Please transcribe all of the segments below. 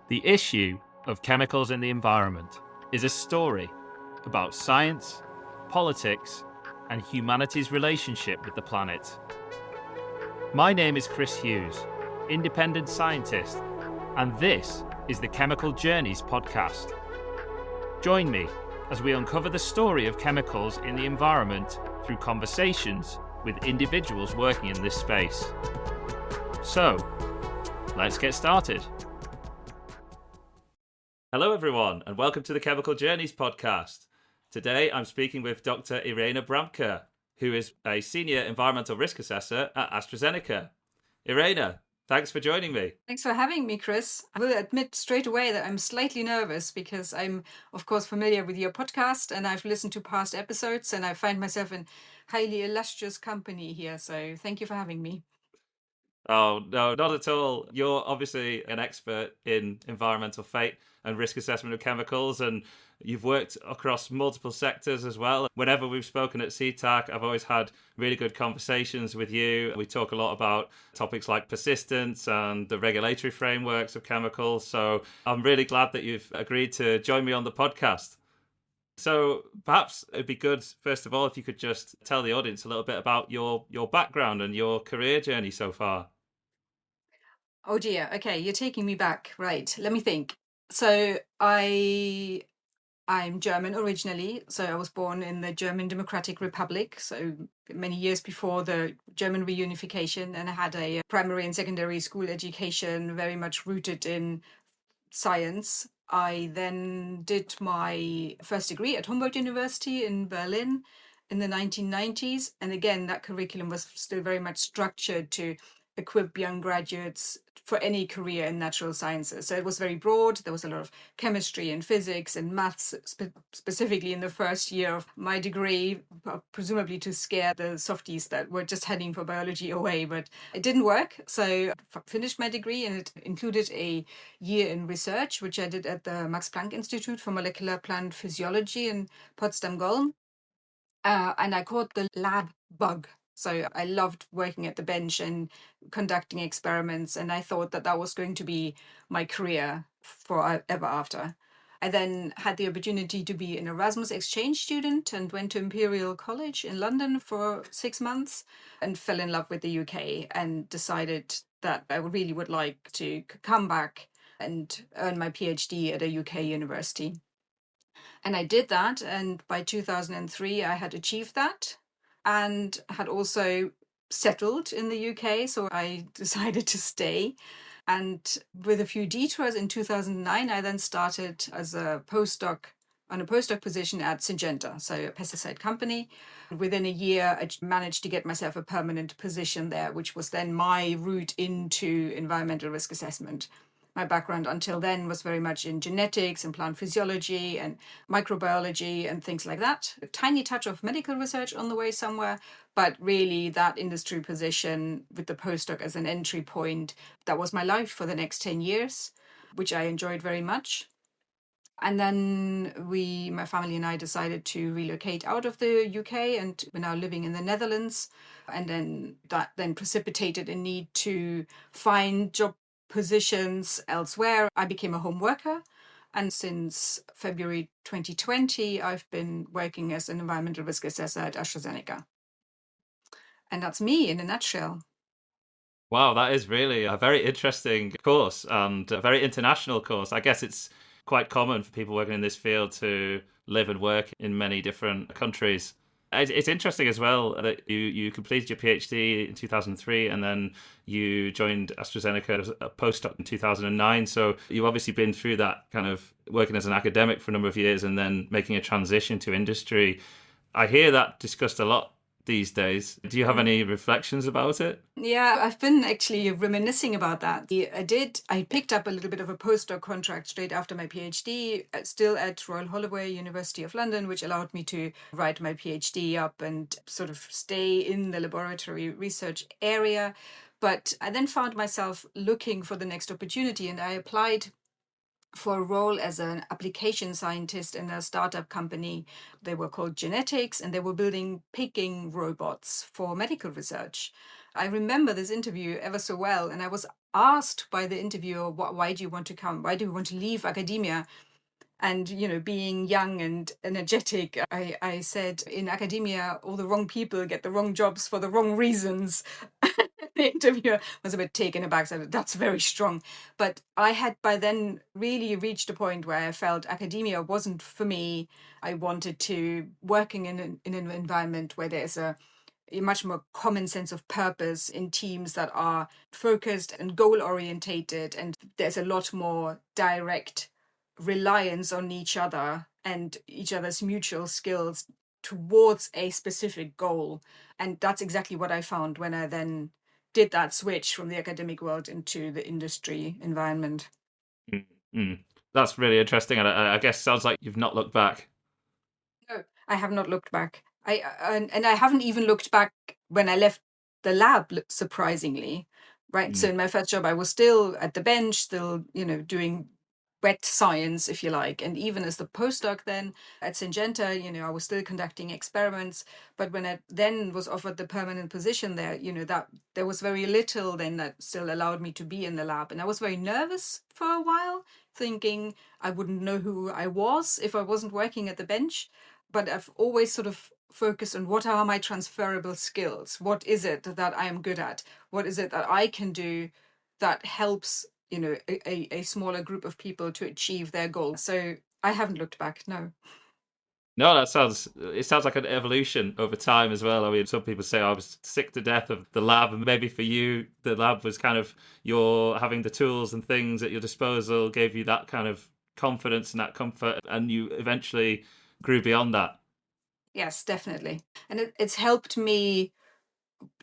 The issue of chemicals in the environment is a story about science, politics, and humanity's relationship with the planet. My name is Chris Hughes, independent scientist, and this is the Chemical Journeys podcast. Join me as we uncover the story of chemicals in the environment through conversations with individuals working in this space. So, let's get started. Hello everyone, and welcome to the Chemical Journeys podcast. Today I'm speaking with Dr. Irene Bramke, who is a Senior Environmental Risk Assessor at AstraZeneca. Irene, thanks for joining me. Thanks for having me, Chris. I will admit straight away that I'm slightly nervous because I'm, of course, familiar with your podcast and I've listened to past episodes and I find myself in highly illustrious company here. So thank you for having me. Oh, no, not at all. You're obviously an expert in environmental fate and risk assessment of chemicals, and you've worked across multiple sectors as well. Whenever we've spoken at CTAC, I've always had really good conversations with you. We talk a lot about topics like persistence and the regulatory frameworks of chemicals. So I'm really glad that you've agreed to join me on the podcast. So perhaps it'd be good, first of all, if you could just tell the audience a little bit about your background and your career journey so far. Oh dear. Okay, you're taking me back. Right. Let me think. So I'm German originally. So I was born in the German Democratic Republic. So many years before the German reunification, and I had a primary and secondary school education very much rooted in science. I then did my first degree at Humboldt University in Berlin in the 1990s. And again, that curriculum was still very much structured to equip young graduates for any career in natural sciences. So it was very broad. There was a lot of chemistry and physics and maths, specifically in the first year of my degree, presumably to scare the softies that were just heading for biology away. But it didn't work. So I finished my degree, and it included a year in research, which I did at the Max Planck Institute for Molecular Plant Physiology in Potsdam-Golm. And I caught the lab bug. So I loved working at the bench and conducting experiments, and I thought that that was going to be my career forever after. I then had the opportunity to be an Erasmus exchange student and went to Imperial College in London for 6 months and fell in love with the UK and decided that I really would like to come back and earn my PhD at a UK university. And I did that, and by 2003 I had achieved that and had also settled in the UK, so I decided to stay. And with a few detours in 2009, I then started as a postdoc on a postdoc position at Syngenta, so a pesticide company. Within a year, I managed to get myself a permanent position there, which was then my route into environmental risk assessment. My background until then was very much in genetics and plant physiology and microbiology and things like that. A tiny touch of medical research on the way somewhere, but really that industry position with the postdoc as an entry point, that was my life for the next 10 years, which I enjoyed very much. And then my family and I decided to relocate out of the UK, and we're now living in the Netherlands. And then that then precipitated a need to find job positions elsewhere. I became a home worker, and since February 2020, I've been working as an environmental risk assessor at AstraZeneca. And that's me in a nutshell. Wow, that is really a very interesting course and a very international course. I guess it's quite common for people working in this field to live and work in many different countries. It's interesting as well that you completed your PhD in 2003 and then you joined AstraZeneca as a postdoc in 2009. So you've obviously been through that kind of working as an academic for a number of years and then making a transition to industry. I hear that discussed a lot these days. Do you have any reflections about it? Yeah, I've been actually reminiscing about that. I picked up a little bit of a postdoc contract straight after my PhD, still at Royal Holloway, University of London, which allowed me to write my PhD up and sort of stay in the laboratory research area. But I then found myself looking for the next opportunity, and I applied for a role as an application scientist in a startup company. They were called Genetics, and they were building picking robots for medical research. I remember this interview ever so well, and I was asked by the interviewer, why do you want to come? Why do you want to leave academia? And, being young and energetic, I said, in academia, all the wrong people get the wrong jobs for the wrong reasons. The interviewer was a bit taken aback, said, that's very strong. But I had by then really reached a point where I felt academia wasn't for me. I wanted to working in an environment where there's a much more common sense of purpose, in teams that are focused and goal orientated, and there's a lot more direct reliance on each other and each other's mutual skills towards a specific goal. And that's exactly what I found when I then did that switch from the academic world into the industry environment. Mm. That's really interesting, and I guess sounds like you've not looked back. No, I have not looked back. And I haven't even looked back when I left the lab, surprisingly. Right. So in my first job, I was still at the bench, still, doing wet science, if you like. And even as the postdoc then at Syngenta, I was still conducting experiments. But when I then was offered the permanent position there, that there was very little then that still allowed me to be in the lab. And I was very nervous for a while, thinking I wouldn't know who I was if I wasn't working at the bench. But I've always sort of focused on what are my transferable skills? What is it that I am good at? What is it that I can do that helps, a smaller group of people to achieve their goals? So I haven't looked back, no. No, it sounds like an evolution over time as well. I mean, some people say I was sick to death of the lab, and maybe for you, the lab was kind of your having the tools and things at your disposal gave you that kind of confidence and that comfort, and you eventually grew beyond that. Yes, definitely. And it's helped me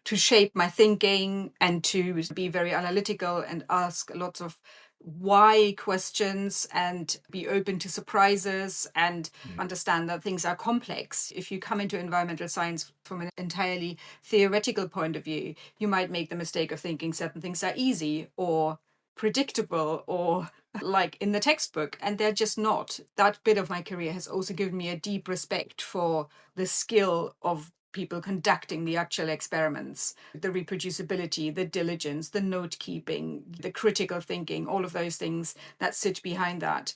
to shape my thinking and to be very analytical and ask lots of why questions and be open to surprises and understand that things are complex. If you come into environmental science from an entirely theoretical point of view, you might make the mistake of thinking certain things are easy or predictable or like in the textbook, and they're just not. That bit of my career has also given me a deep respect for the skill of people conducting the actual experiments, the reproducibility, the diligence, the note keeping, the critical thinking, all of those things that sit behind that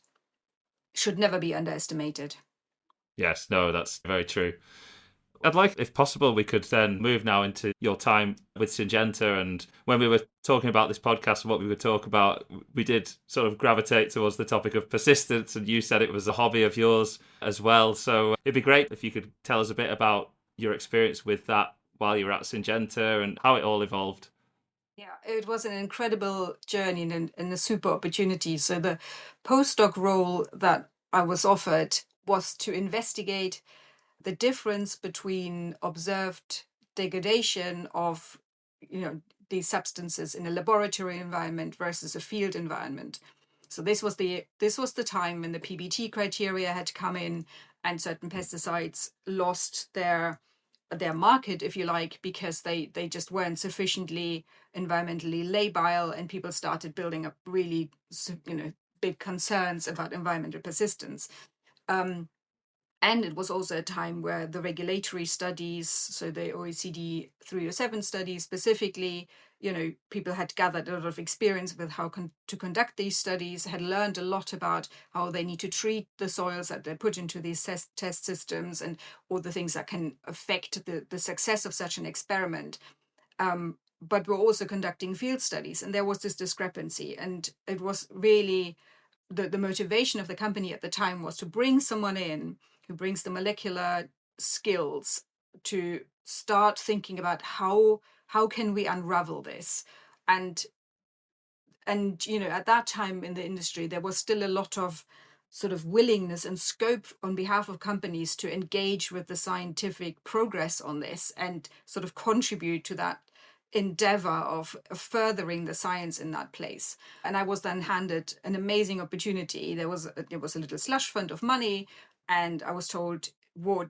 should never be underestimated. Yes, no, that's very true. I'd like, if possible, we could then move now into your time with Syngenta. And when we were talking about this podcast and what we would talk about, we did sort of gravitate towards the topic of persistence. And you said it was a hobby of yours as well. So it'd be great if you could tell us a bit about your experience with that while you were at Syngenta and how it all evolved. Yeah, it was an incredible journey and a super opportunity. So the postdoc role that I was offered was to investigate the difference between observed degradation of these substances in a laboratory environment versus a field environment. So this was the time when the PBT criteria had come in and certain pesticides lost their market, if you like, because they just weren't sufficiently environmentally labile, and people started building up really big concerns about environmental persistence. And it was also a time where the regulatory studies, so the OECD 307 studies specifically, people had gathered a lot of experience with how to conduct these studies, had learned a lot about how they need to treat the soils that they put into these test systems and all the things that can affect the success of such an experiment. But we're also conducting field studies, and there was this discrepancy. And it was really the motivation of the company at the time was to bring someone in who brings the molecular skills to start thinking about how can we unravel this. And at that time in the industry there was still a lot of sort of willingness and scope on behalf of companies to engage with the scientific progress on this and sort of contribute to that endeavor of furthering the science in that place. And I was then handed an amazing opportunity. There was a little slush fund of money, and I was told what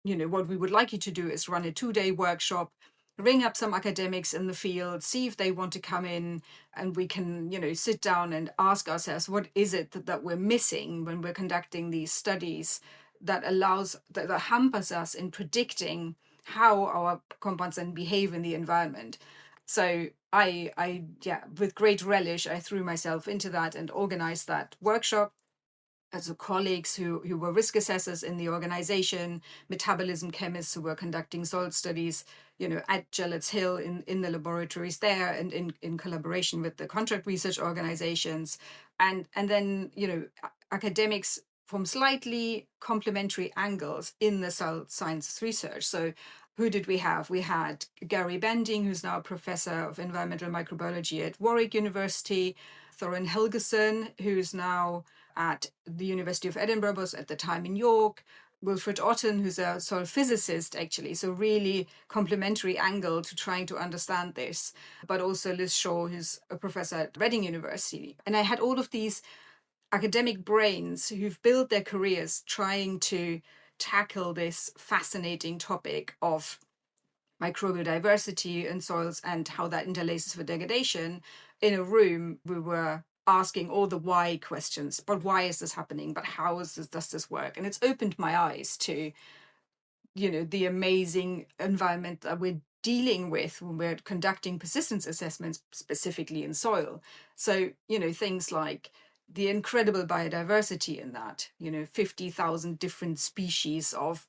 we would like you to do is run a 2-day workshop, ring up some academics in the field, see if they want to come in, and we can sit down and ask ourselves what is it that we're missing when we're conducting these studies that hampers us in predicting how our compounds then behave in the environment. So yeah, with great relish, I threw myself into that and organized that workshop. As colleagues who were risk assessors in the organization, metabolism chemists who were conducting soil studies, at Gillett's Hill in the laboratories there, and in collaboration with the contract research organizations, and then academics from slightly complementary angles in the soil science research. So who did we have? We had Gary Bending, who's now a professor of environmental microbiology at Warwick University, Thorin Helgeson, who's now at the University of Edinburgh, was at the time in York, Wilfred Otten, who's a soil physicist, actually. So really complementary angle to trying to understand this, but also Liz Shaw, who's a professor at Reading University. And I had all of these academic brains who've built their careers trying to tackle this fascinating topic of microbial diversity in soils and how that interlaces with degradation. In a room, we were asking all the why questions. But why is this happening? But how does this work? And it's opened my eyes to, the amazing environment that we're dealing with when we're conducting persistence assessments, specifically in soil. So, things like the incredible biodiversity in that, 50,000 different species of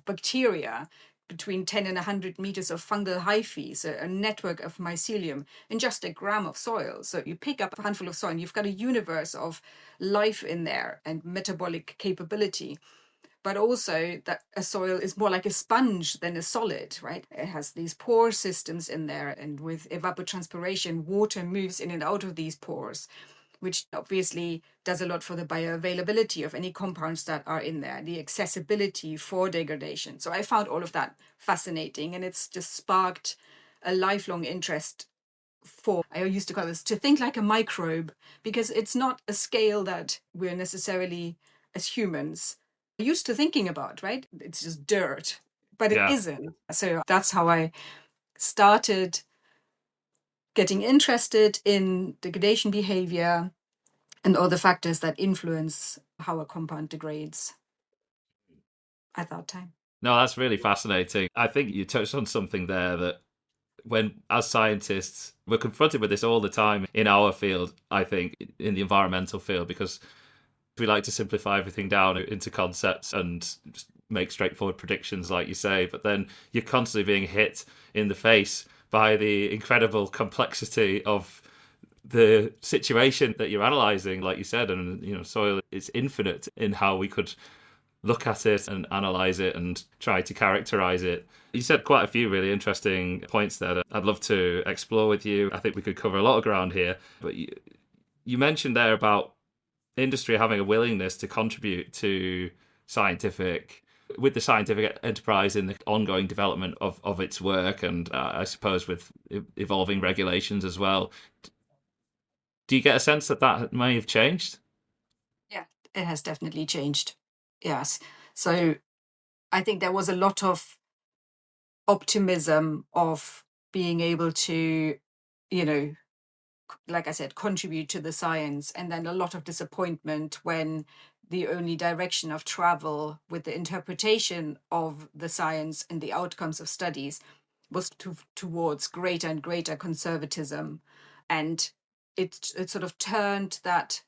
bacteria, between 10 and 100 meters of fungal hyphae, so a network of mycelium in just a gram of soil. So you pick up a handful of soil and you've got a universe of life in there and metabolic capability. But also that a soil is more like a sponge than a solid, right? It has these pore systems in there, and with evapotranspiration, water moves in and out of these pores, which obviously does a lot for the bioavailability of any compounds that are in there, the accessibility for degradation. So I found all of that fascinating, and it's just sparked a lifelong interest for, I used to call this, to think like a microbe, because it's not a scale that we're necessarily, as humans, used to thinking about, right? It's just dirt, but it Yeah. isn't. So that's how I started getting interested in degradation behavior and all the factors that influence how a compound degrades at that time. No, that's really fascinating. I think you touched on something there that when, as scientists, we're confronted with this all the time in our field, I think, in the environmental field, because we like to simplify everything down into concepts and just make straightforward predictions, like you say. But then you're constantly being hit in the face by the incredible complexity of the situation that you're analysing, like you said. And, soil is infinite in how we could look at it and analyse it and try to characterise it. You said quite a few really interesting points there that I'd love to explore with you. I think we could cover a lot of ground here. But you mentioned there about industry having a willingness to contribute to with the scientific enterprise in the ongoing development of its work, and I suppose with evolving regulations as well. Do you get a sense that may have changed? Yeah, it has definitely changed. Yes. So I think there was a lot of optimism of being able to, like I said, contribute to the science, and then a lot of disappointment when the only direction of travel with the interpretation of the science and the outcomes of studies was towards greater and greater conservatism. And it sort of turned that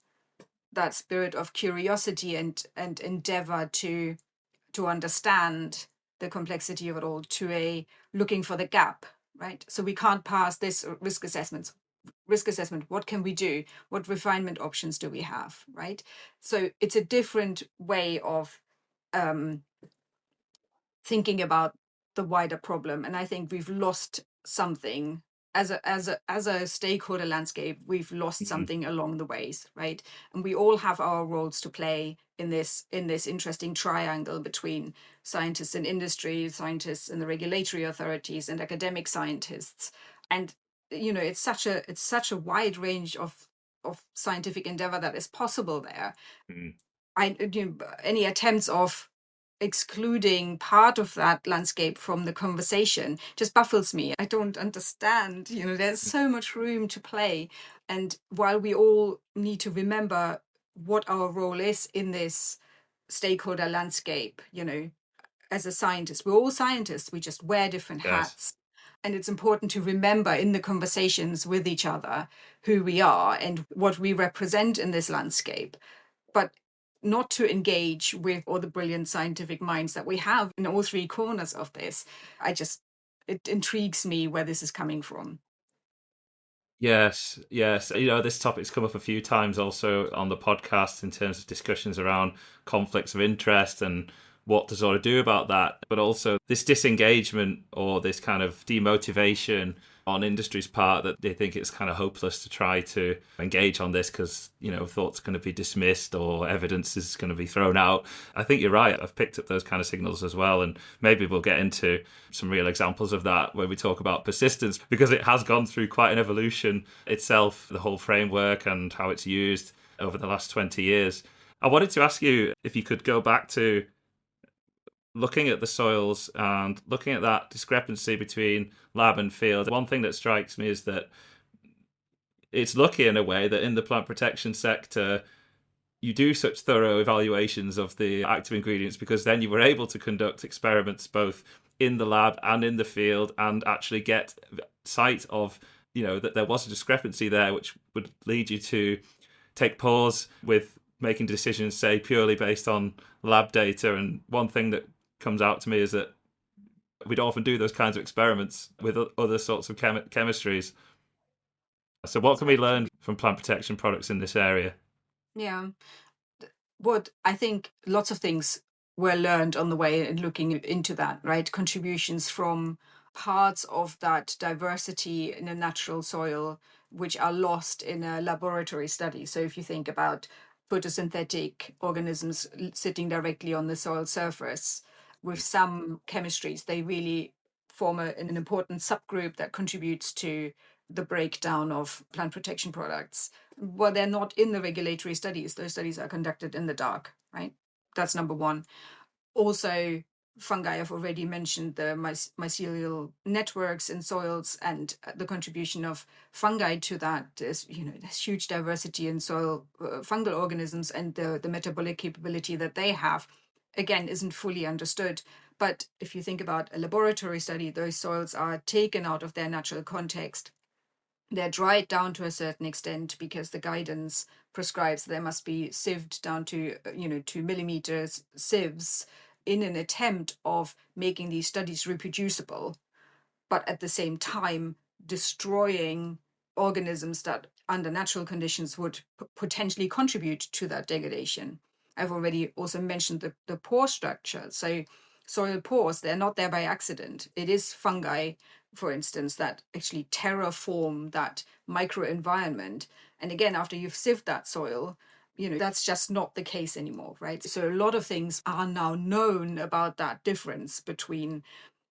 spirit of curiosity and endeavor to understand the complexity of it all to a looking for the gap, right? So we can't pass this risk assessment. What can we do? What refinement options do we have, right? So it's a different way of thinking about the wider problem. And I think we've lost something as a stakeholder landscape. We've lost something along the ways, right? And we all have our roles to play in this interesting triangle between scientists and industry, scientists and the regulatory authorities, and academic scientists. And it's such a wide range of scientific endeavor that is possible there. Any attempts of excluding part of that landscape from the conversation just baffles me. I don't understand. There's so much room to play. And while we all need to remember what our role is in this stakeholder landscape, as a scientist, we're all scientists, we just wear different Yes. hats. And it's important to remember in the conversations with each other who we are and what we represent in this landscape, but not to engage with all the brilliant scientific minds that we have in all three corners of this. It intrigues me where this is coming from. Yes, yes. This topic's come up a few times also on the podcast in terms of discussions around conflicts of interest and what to sort of do about that. But also this disengagement or this kind of demotivation on industry's part that they think it's kind of hopeless to try to engage on this because, thought's going to be dismissed or evidence is going to be thrown out. I think you're right. I've picked up those kind of signals as well. And maybe we'll get into some real examples of that when we talk about persistence, because it has gone through quite an evolution itself, the whole framework and how it's used over the last 20 years. I wanted to ask you if you could go back to looking at the soils and looking at that discrepancy between lab and field. One thing that strikes me is that it's lucky in a way that in the plant protection sector, you do such thorough evaluations of the active ingredients, because then you were able to conduct experiments both in the lab and in the field and actually get sight of, that there was a discrepancy there, which would lead you to take pause with making decisions, say, purely based on lab data. And one thing that comes out to me is that we'd often do those kinds of experiments with other sorts of chemistries. So what can we learn from plant protection products in this area? Yeah. What I think lots of things were learned on the way and looking into that, right? Contributions from parts of that diversity in a natural soil, which are lost in a laboratory study. So if you think about photosynthetic organisms sitting directly on the soil surface, with some chemistries, they really form an important subgroup that contributes to the breakdown of plant protection products. Well, they're not in the regulatory studies. Those studies are conducted in the dark, right? That's number one. Also, fungi, I've already mentioned the mycelial networks in soils and the contribution of fungi to that. There's huge diversity in soil fungal organisms, and the metabolic capability that they have, again, isn't fully understood. But if you think about a laboratory study, those soils are taken out of their natural context. They're dried down to a certain extent because the guidance prescribes they must be sieved down to 2 millimeters sieves in an attempt of making these studies reproducible, but at the same time destroying organisms that under natural conditions would potentially contribute to that degradation. I've already also mentioned the pore structure. So soil pores, they're not there by accident. It is fungi, for instance, that actually terraform that microenvironment. And again, after you've sieved that soil, that's just not the case anymore, right? So a lot of things are now known about that difference between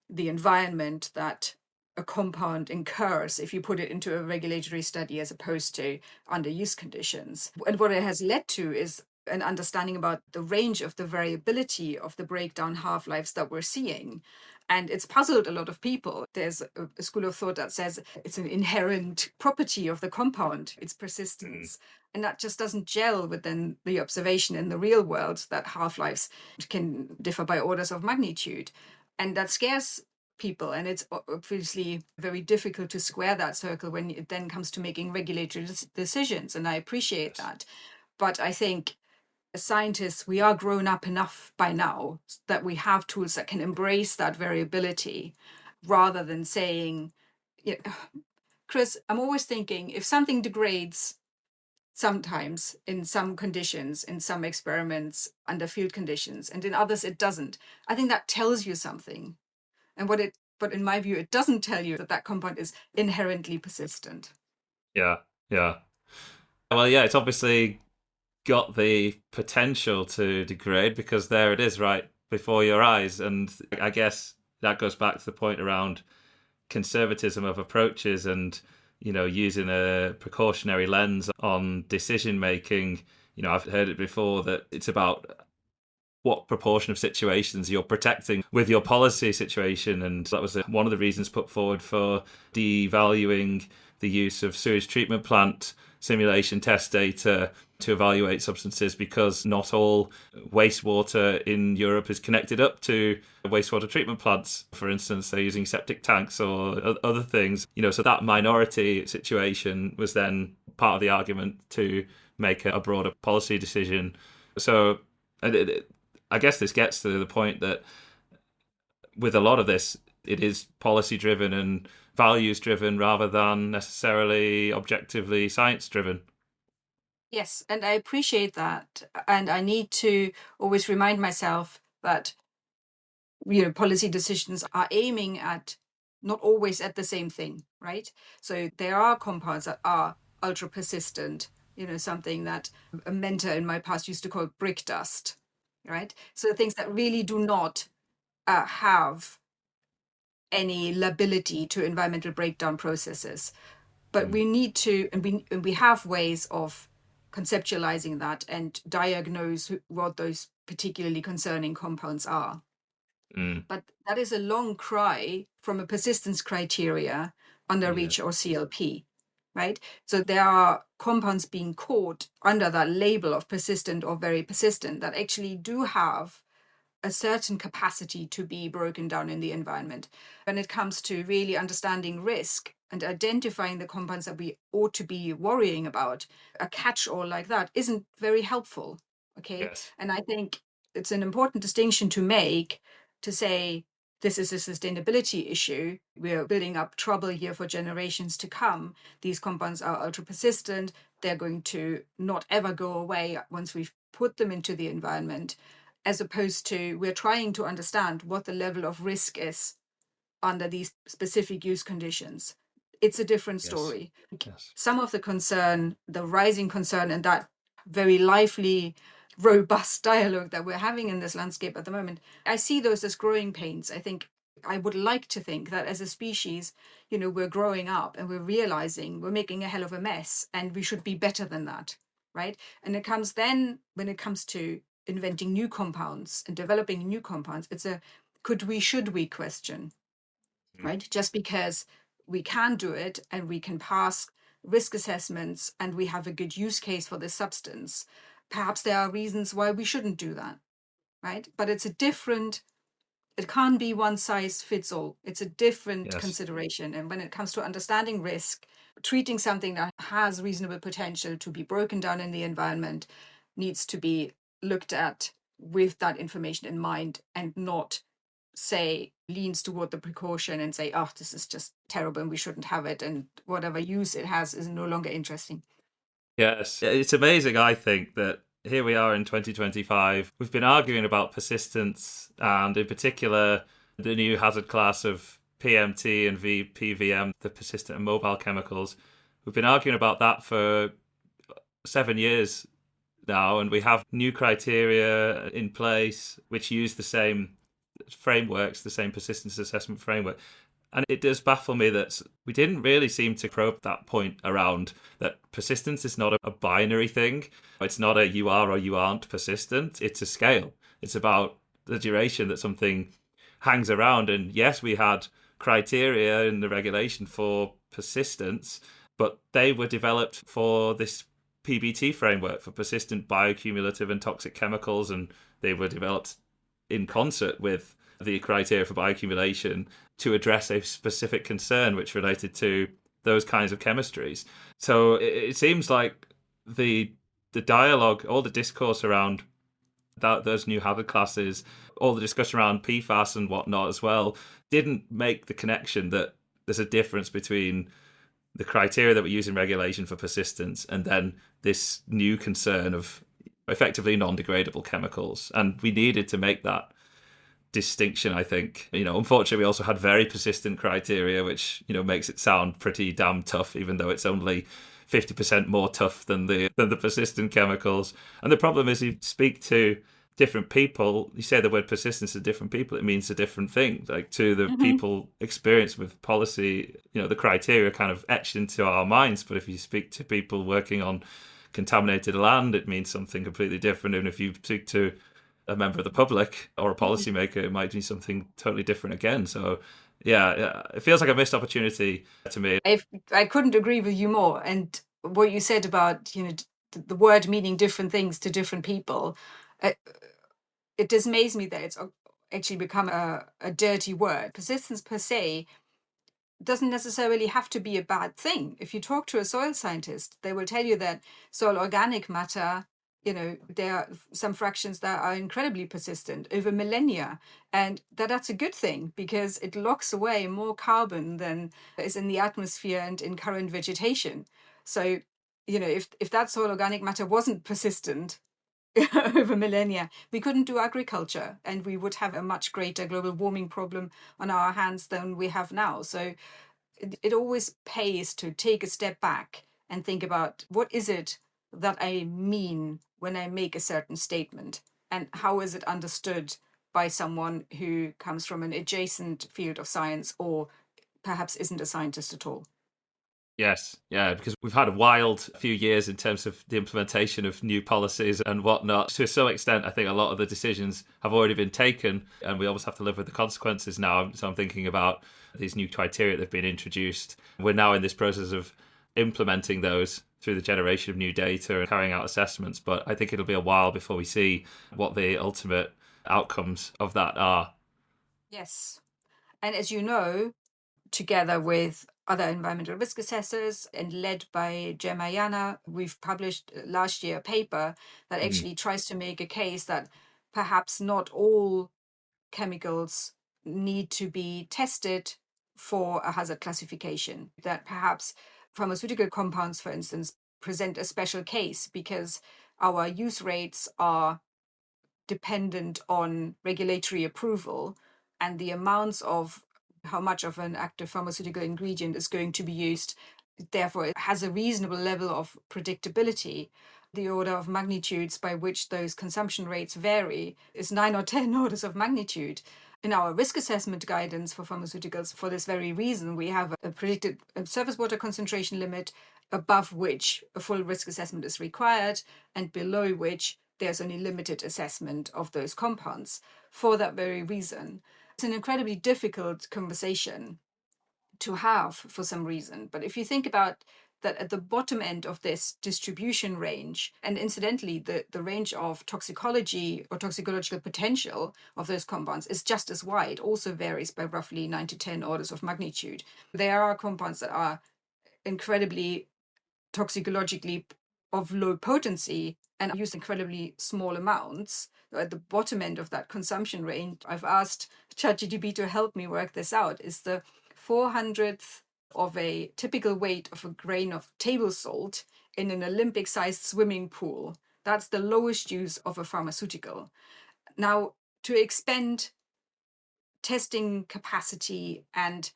the environment that a compound incurs if you put it into a regulatory study as opposed to under use conditions. And what it has led to is an understanding about the range of the variability of the breakdown half-lives that we're seeing. And it's puzzled a lot of people. There's a school of thought that says it's an inherent property of the compound, its persistence. And that just doesn't gel with then the observation in the real world that half-lives can differ by orders of magnitude. And that scares people. And it's obviously very difficult to square that circle when it then comes to making regulatory decisions. And I appreciate that. But I think as scientists, we are grown up enough by now that we have tools that can embrace that variability rather than saying, Chris, I'm always thinking if something degrades sometimes in some conditions, in some experiments under field conditions, and in others it doesn't, I think that tells you something. But in my view, it doesn't tell you that compound is inherently persistent. Yeah. Well, yeah, it's obviously got the potential to degrade because there it is right before your eyes. And I guess that goes back to the point around conservatism of approaches and, using a precautionary lens on decision making. I've heard it before that it's about what proportion of situations you're protecting with your policy situation. And that was one of the reasons put forward for devaluing the use of sewage treatment plant simulation test data to evaluate substances, because not all wastewater in Europe is connected up to wastewater treatment plants. For instance, they're using septic tanks or other things. So that minority situation was then part of the argument to make a broader policy decision. So I guess this gets to the point that with a lot of this, it is policy driven and values driven rather than necessarily objectively science driven. Yes, and I appreciate that. And I need to always remind myself that, policy decisions are aiming at not always at the same thing, right? So there are compounds that are ultra persistent, something that a mentor in my past used to call brick dust, right? So things that really do not have any liability to environmental breakdown processes. But we need to, and we have ways of conceptualizing that and diagnose what those particularly concerning compounds are. But that is a long cry from a persistence criteria under REACH or CLP, right? So there are compounds being caught under that label of persistent or very persistent that actually do have a certain capacity to be broken down in the environment. When it comes to really understanding risk and identifying the compounds that we ought to be worrying about, a catch-all like that isn't very helpful, okay? Yes. And I think it's an important distinction to make, to say this is a sustainability issue. We're building up trouble here for generations to come. These compounds are ultra persistent. They're going to not ever go away once we've put them into the environment, as opposed to we're trying to understand what the level of risk is under these specific use conditions. It's a different story. Yes. Some of the concern, the rising concern, and that very lively, robust dialogue that we're having in this landscape at the moment, I see those as growing pains. I think I would like to think that as a species, we're growing up and we're realizing we're making a hell of a mess and we should be better than that, right? And it comes then, when it comes to inventing new compounds and developing new compounds, it's a could we, should we question, right? Just because we can do it and we can pass risk assessments and we have a good use case for this substance, perhaps there are reasons why we shouldn't do that, right? But it can't be one size fits all. It's a different consideration. And when it comes to understanding risk, treating something that has reasonable potential to be broken down in the environment needs to be looked at with that information in mind, and not say leans toward the precaution and say, oh, this is just terrible and we shouldn't have it, and whatever use it has is no longer interesting. Yes, it's amazing, I think, that here we are in 2025. We've been arguing about persistence and, in particular, the new hazard class of PMT and PVM, the persistent and mobile chemicals. We've been arguing about that for 7 years now, and we have new criteria in place which use the same frameworks, the same persistence assessment framework. And it does baffle me that we didn't really seem to probe that point around that persistence is not a binary thing. It's not a you are or you aren't persistent. It's a scale. It's about the duration that something hangs around. And yes, we had criteria in the regulation for persistence, but they were developed for this PBT framework for persistent bioaccumulative and toxic chemicals, and they were developed in concert with the criteria for bioaccumulation to address a specific concern which related to those kinds of chemistries. So it seems like the dialogue, all the discourse around those new hazard classes, all the discussion around PFAS and whatnot as well, didn't make the connection that there's a difference between the criteria that we use in regulation for persistence and then this new concern of effectively non-degradable chemicals. And we needed to make that distinction, I think. Unfortunately, we also had very persistent criteria, which, makes it sound pretty damn tough, even though it's only 50% more tough than the persistent chemicals. And the problem is, you speak to different people, you say the word persistence to different people, it means a different thing. Like, to the people experienced with policy, the criteria kind of etched into our minds. But if you speak to people working on contaminated land, it means something completely different. And if you speak to a member of the public or a policymaker, it might be something totally different again. So yeah, it feels like a missed opportunity to me. I couldn't agree with you more. And what you said about, the word meaning different things to different people, uh, it dismays me that it's actually become a dirty word. Persistence per se doesn't necessarily have to be a bad thing. If you talk to a soil scientist, they will tell you that soil organic matter, there are some fractions that are incredibly persistent over millennia, and that's a good thing because it locks away more carbon than is in the atmosphere and in current vegetation. So, if that soil organic matter wasn't persistent over millennia, we couldn't do agriculture, and we would have a much greater global warming problem on our hands than we have now. So it always pays to take a step back and think about, what is it that I mean when I make a certain statement, and how is it understood by someone who comes from an adjacent field of science or perhaps isn't a scientist at all. Yes, yeah, because we've had a wild few years in terms of the implementation of new policies and whatnot. To some extent, I think a lot of the decisions have already been taken, and we almost have to live with the consequences now. So I'm thinking about these new criteria that have been introduced. We're now in this process of implementing those through the generation of new data and carrying out assessments. But I think it'll be a while before we see what the ultimate outcomes of that are. Yes. And as you know, together with other environmental risk assessors and led by Jemayana, we've published last year a paper that Mm. actually tries to make a case that perhaps not all chemicals need to be tested for a hazard classification, that perhaps pharmaceutical compounds, for instance, present a special case because our use rates are dependent on regulatory approval, and the amounts of how much of an active pharmaceutical ingredient is going to be used, therefore it has a reasonable level of predictability. The order of magnitudes by which those consumption rates vary is 9 or 10 orders of magnitude. In our risk assessment guidance for pharmaceuticals, for this very reason, we have a predicted surface water concentration limit above which a full risk assessment is required, and below which there's only limited assessment of those compounds for that very reason. It's an incredibly difficult conversation to have for some reason. But if you think about that, at the bottom end of this distribution range, and incidentally, the range of toxicology or toxicological potential of those compounds is just as wide, also varies by roughly 9 to 10 orders of magnitude. There are compounds that are incredibly toxicologically of low potency and used incredibly small amounts. At the bottom end of that consumption range, I've asked ChatGPT to help me work this out, is the 400th of a typical weight of a grain of table salt in an Olympic-sized swimming pool. That's the lowest use of a pharmaceutical. Now, to expend testing capacity and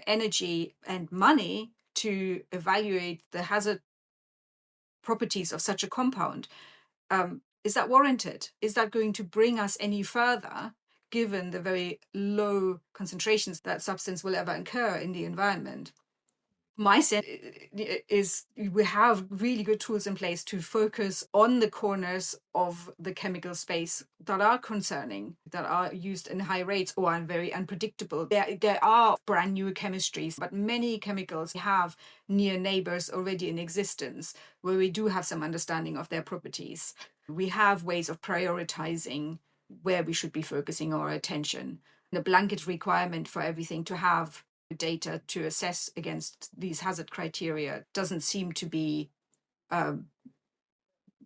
energy and money to evaluate the hazard properties of such a compound, is that warranted? Is that going to bring us any further, given the very low concentrations that substance will ever incur in the environment? My sense is we have really good tools in place to focus on the corners of the chemical space that are concerning, that are used in high rates or are very unpredictable. There are brand new chemistries, but many chemicals have near neighbors already in existence where we do have some understanding of their properties. We have ways of prioritizing where we should be focusing our attention. The blanket requirement for everything to have data to assess against these hazard criteria doesn't seem to be,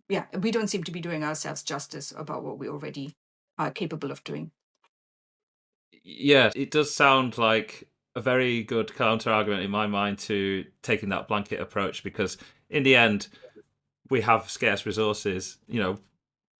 we don't seem to be doing ourselves justice about what we already are capable of doing. Yeah, it does sound like a very good counter argument in my mind to taking that blanket approach, because in the end, we have scarce resources,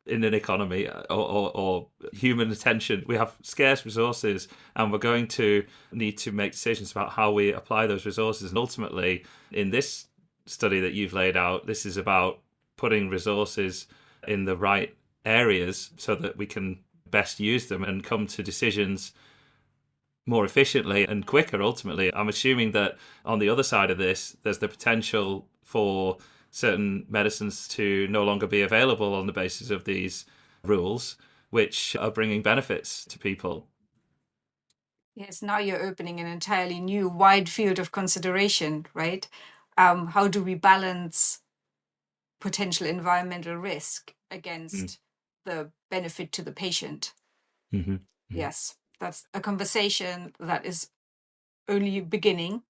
in an economy or human attention. We have scarce resources, and we're going to need to make decisions about how we apply those resources. And ultimately, in this study that you've laid out, this is about putting resources in the right areas so that we can best use them and come to decisions more efficiently and quicker. Ultimately, I'm assuming that on the other side of this, there's the potential for certain medicines to no longer be available on the basis of these rules, which are bringing benefits to people. Yes, now you're opening an entirely new wide field of consideration, right? How do we balance potential environmental risk against the benefit to the patient? Mm-hmm. Yes, that's a conversation that is only beginning,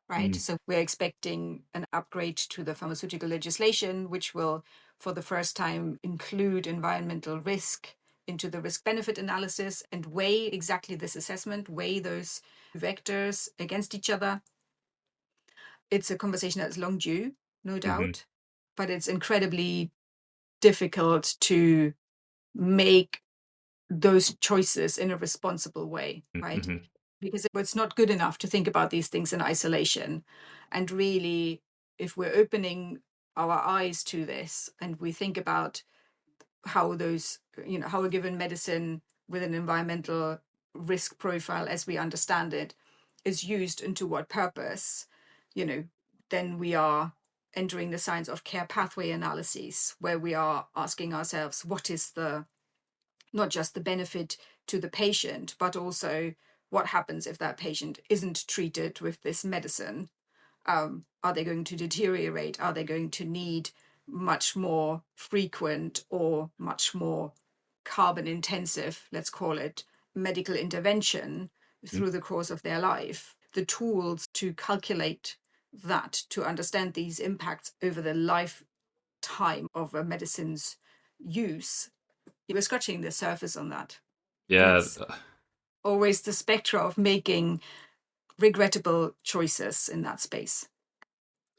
right? So we're expecting an upgrade to the pharmaceutical legislation, which will, for the first time, include environmental risk into the risk benefit analysis and weigh exactly this assessment, weigh those vectors against each other. It's a conversation that's long due, no doubt, but it's incredibly difficult to make those choices in a responsible way, right? Because it's not good enough to think about these things in isolation. And really, if we're opening our eyes to this and we think about how those, how a given medicine with an environmental risk profile as we understand it is used and to what purpose, then we are entering the science of care pathway analyses, where we are asking ourselves, what is the not just the benefit to the patient, but also what happens if that patient isn't treated with this medicine? Are they going to deteriorate? Are they going to need much more frequent or much more carbon intensive, let's call it, medical intervention through the course of their life? The tools to calculate that, to understand these impacts over the lifetime of a medicine's use, we're scratching the surface on that. And Yeah. it's always the spectra of making regrettable choices in that space.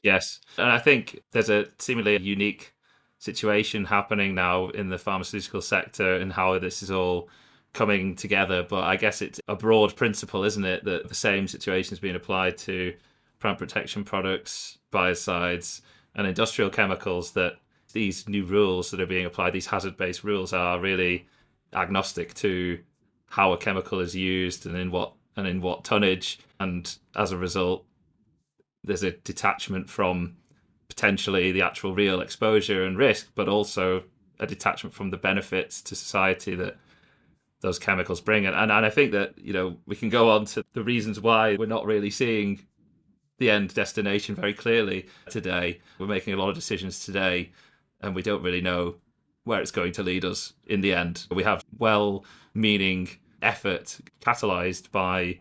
Yes. And I think there's a seemingly unique situation happening now in the pharmaceutical sector and how this is all coming together. But I guess it's a broad principle, isn't it, that the same situation is being applied to plant protection products, biocides, and industrial chemicals, that these new rules that are being applied, these hazard-based rules, are really agnostic to how a chemical is used and in what tonnage. And as a result, there's a detachment from potentially the actual real exposure and risk, but also a detachment from the benefits to society that those chemicals bring. And I think that, we can go on to the reasons why we're not really seeing the end destination very clearly today. We're making a lot of decisions today, and we don't really know where it's going to lead us in the end. We have well-meaning effort catalyzed by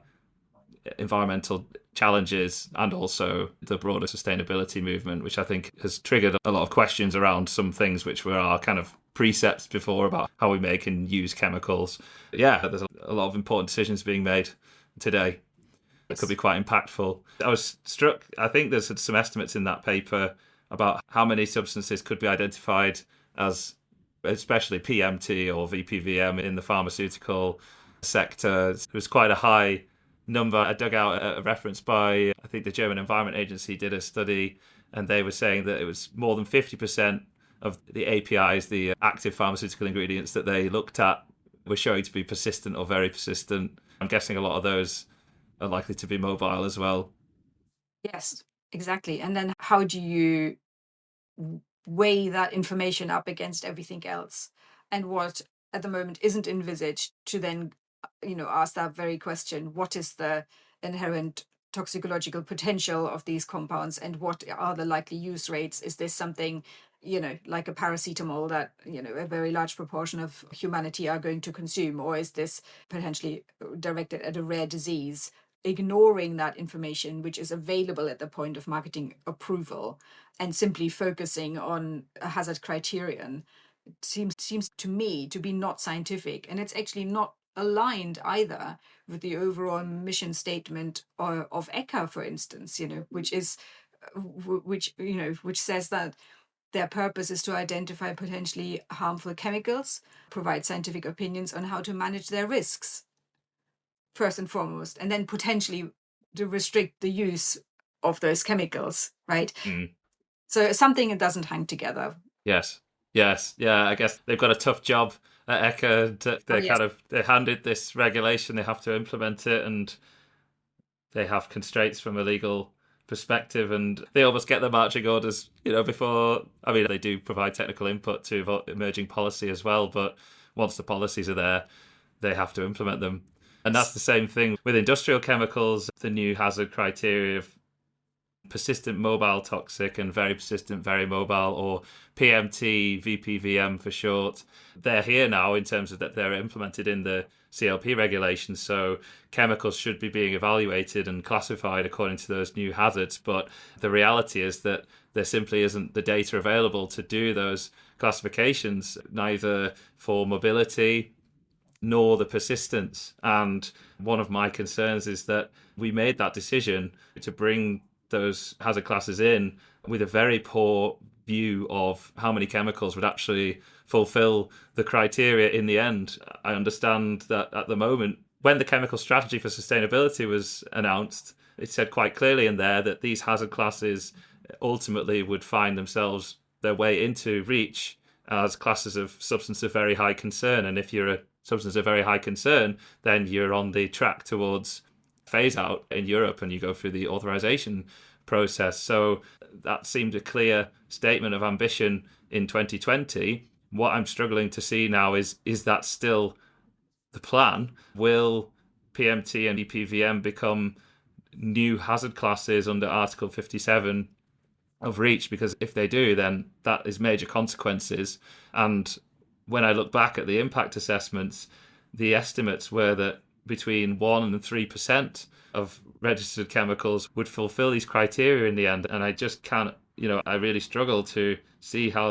environmental challenges and also the broader sustainability movement, which I think has triggered a lot of questions around some things which were our kind of precepts before about how we make and use chemicals. Yeah, there's a lot of important decisions being made today that could be quite impactful. I was struck, I think there's some estimates in that paper about how many substances could be identified as especially PMT or VPVM in the pharmaceutical sector. It was quite a high number. I dug out a reference by, I think the German Environment Agency did a study, and they were saying that it was more than 50% of the APIs, the active pharmaceutical ingredients that they looked at, were showing to be persistent or very persistent. I'm guessing a lot of those are likely to be mobile as well. Yes, exactly. And then how do you weigh that information up against everything else? And what at the moment isn't envisaged to then, ask that very question: what is the inherent toxicological potential of these compounds and what are the likely use rates? Is this something, like a paracetamol that, a very large proportion of humanity are going to consume? Or is this potentially directed at a rare disease? Ignoring that information, which is available at the point of marketing approval, and simply focusing on a hazard criterion seems to me to be not scientific, and it's actually not aligned either with the overall mission statement of ECHA, for instance, which is which says that their purpose is to identify potentially harmful chemicals, provide scientific opinions on how to manage their risks first and foremost, and then potentially to restrict the use of those chemicals, right? So something that doesn't hang together. Yes. Yes. Yeah, I guess they've got a tough job at ECHA. Yes. They're handed this regulation, they have to implement it, and they have constraints from a legal perspective, and they almost get their marching orders, before. I mean, they do provide technical input to emerging policy as well, but once the policies are there, they have to implement them. And that's the same thing with industrial chemicals. The new hazard criteria persistent mobile toxic and very persistent very mobile, or PMT, VPVM for short. They're here now in terms of that they're implemented in the CLP regulations. So chemicals should be being evaluated and classified according to those new hazards. But the reality is that there simply isn't the data available to do those classifications, neither for mobility nor the persistence. And one of my concerns is that we made that decision to bring those hazard classes in with a very poor view of how many chemicals would actually fulfill the criteria in the end. I understand that at the moment, when the chemical strategy for sustainability was announced, it said quite clearly in there that these hazard classes ultimately would find themselves their way into REACH as classes of substance of very high concern. And if you're a substance of very high concern, then you're on the track towards phase out in Europe and you go through the authorization process. So that seemed a clear statement of ambition in 2020. What I'm struggling to see now is that still the plan? Will PMT and EPVM become new hazard classes under Article 57 of REACH? Because if they do, then that is major consequences. And when I look back at the impact assessments, the estimates were that between 1 and 3% of registered chemicals would fulfill these criteria in the end. And I just can't, I really struggle to see how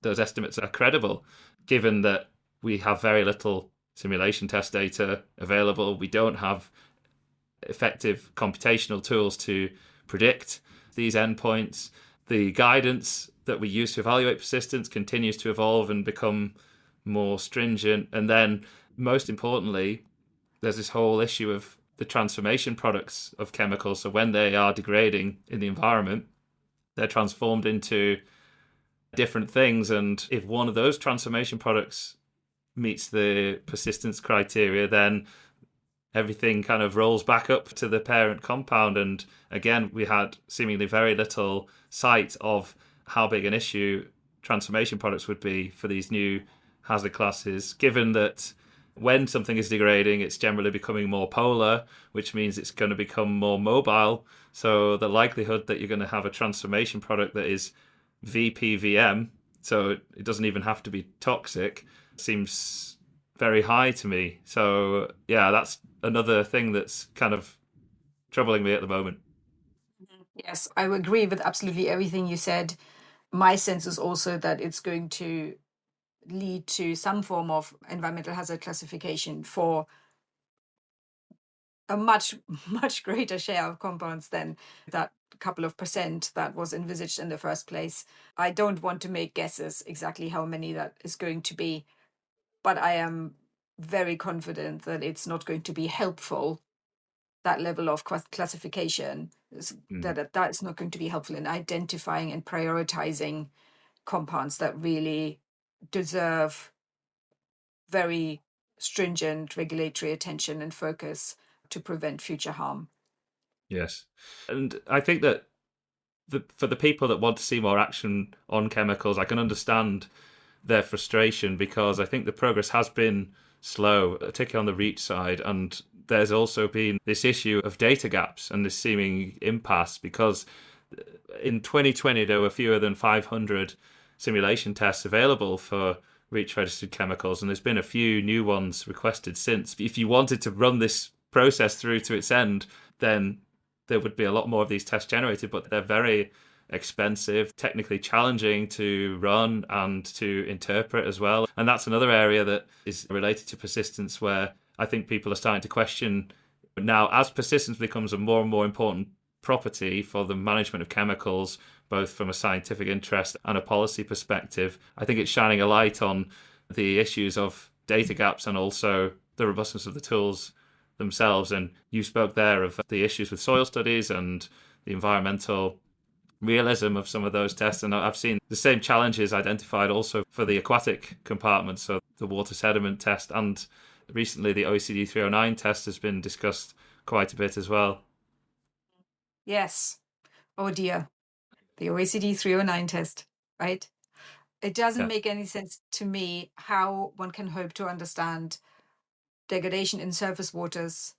those estimates are credible, given that we have very little simulation test data available. We don't have effective computational tools to predict these endpoints. The guidance that we use to evaluate persistence continues to evolve and become more stringent. And then, most importantly, there's this whole issue of the transformation products of chemicals. So when they are degrading in the environment, they're transformed into different things. And if one of those transformation products meets the persistence criteria, then everything kind of rolls back up to the parent compound. And again, we had seemingly very little sight of how big an issue transformation products would be for these new hazard classes, given that when something is degrading, it's generally becoming more polar, which means it's going to become more mobile. So the likelihood that you're going to have a transformation product that is VPVM, so it doesn't even have to be toxic, seems very high to me. So yeah, that's another thing that's kind of troubling me at the moment. Yes, I would agree with absolutely everything you said. My sense is also that it's going to lead to some form of environmental hazard classification for a much, much greater share of compounds than that couple of percent that was envisaged in the first place. I don't want to make guesses exactly how many that is going to be, but I am very confident that it's not going to be helpful. That level of classification that is not going to be helpful in identifying and prioritizing compounds that really deserve very stringent regulatory attention and focus to prevent future harm. Yes. And I think that for the people that want to see more action on chemicals, I can understand their frustration, because I think the progress has been slow, particularly on the REACH side. And there's also been this issue of data gaps and this seeming impasse, because in 2020, there were fewer than 500 simulation tests available for REACH registered chemicals. And there's been a few new ones requested since. If you wanted to run this process through to its end, then there would be a lot more of these tests generated, but they're very expensive, technically challenging to run and to interpret as well. And that's another area that is related to persistence, where I think people are starting to question now, as persistence becomes a more and more important property for the management of chemicals, both from a scientific interest and a policy perspective. I think it's shining a light on the issues of data gaps and also the robustness of the tools themselves. And you spoke there of the issues with soil studies and the environmental realism of some of those tests. And I've seen the same challenges identified also for the aquatic compartments, so the water sediment test, and recently the OECD 309 test has been discussed quite a bit as well. Yes. Oh dear. The OECD 309 test, right? It doesn't make any sense to me how one can hope to understand degradation in surface waters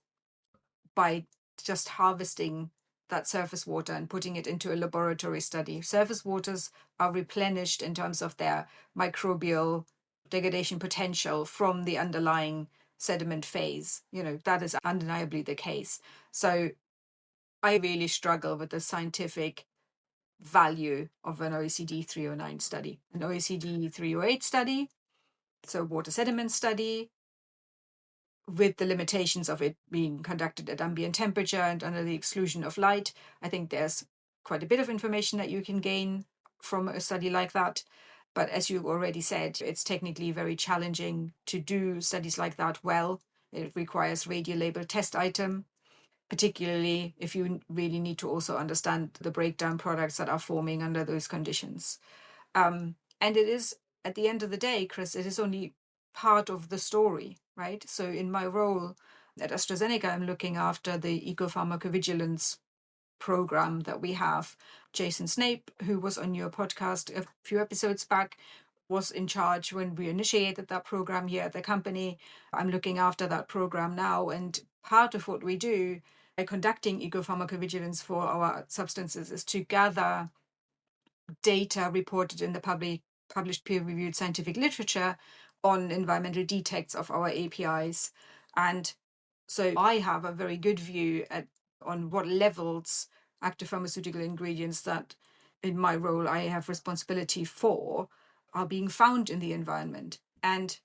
by just harvesting that surface water and putting it into a laboratory study. Surface waters are replenished in terms of their microbial degradation potential from the underlying sediment phase. That is undeniably the case. So I really struggle with the scientific value of an OECD 309 study. An OECD 308 study, so water sediment study, with the limitations of it being conducted at ambient temperature and under the exclusion of light, I think there's quite a bit of information that you can gain from a study like that. But as you already said, it's technically very challenging to do studies like that well. It requires radio-labeled test item, particularly if you really need to also understand the breakdown products that are forming under those conditions. And it is, at the end of the day, Chris, it is only part of the story, right? So in my role at AstraZeneca, I'm looking after the eco-pharmacovigilance program that we have. Jason Snape, who was on your podcast a few episodes back, was in charge when we initiated that program here at the company. I'm looking after that program now. And part of what we do by conducting eco-pharmacovigilance for our substances is to gather data reported in the published peer-reviewed scientific literature on environmental defects of our APIs. And so I have a very good view on what levels active pharmaceutical ingredients that in my role I have responsibility for are being found in the environment. And,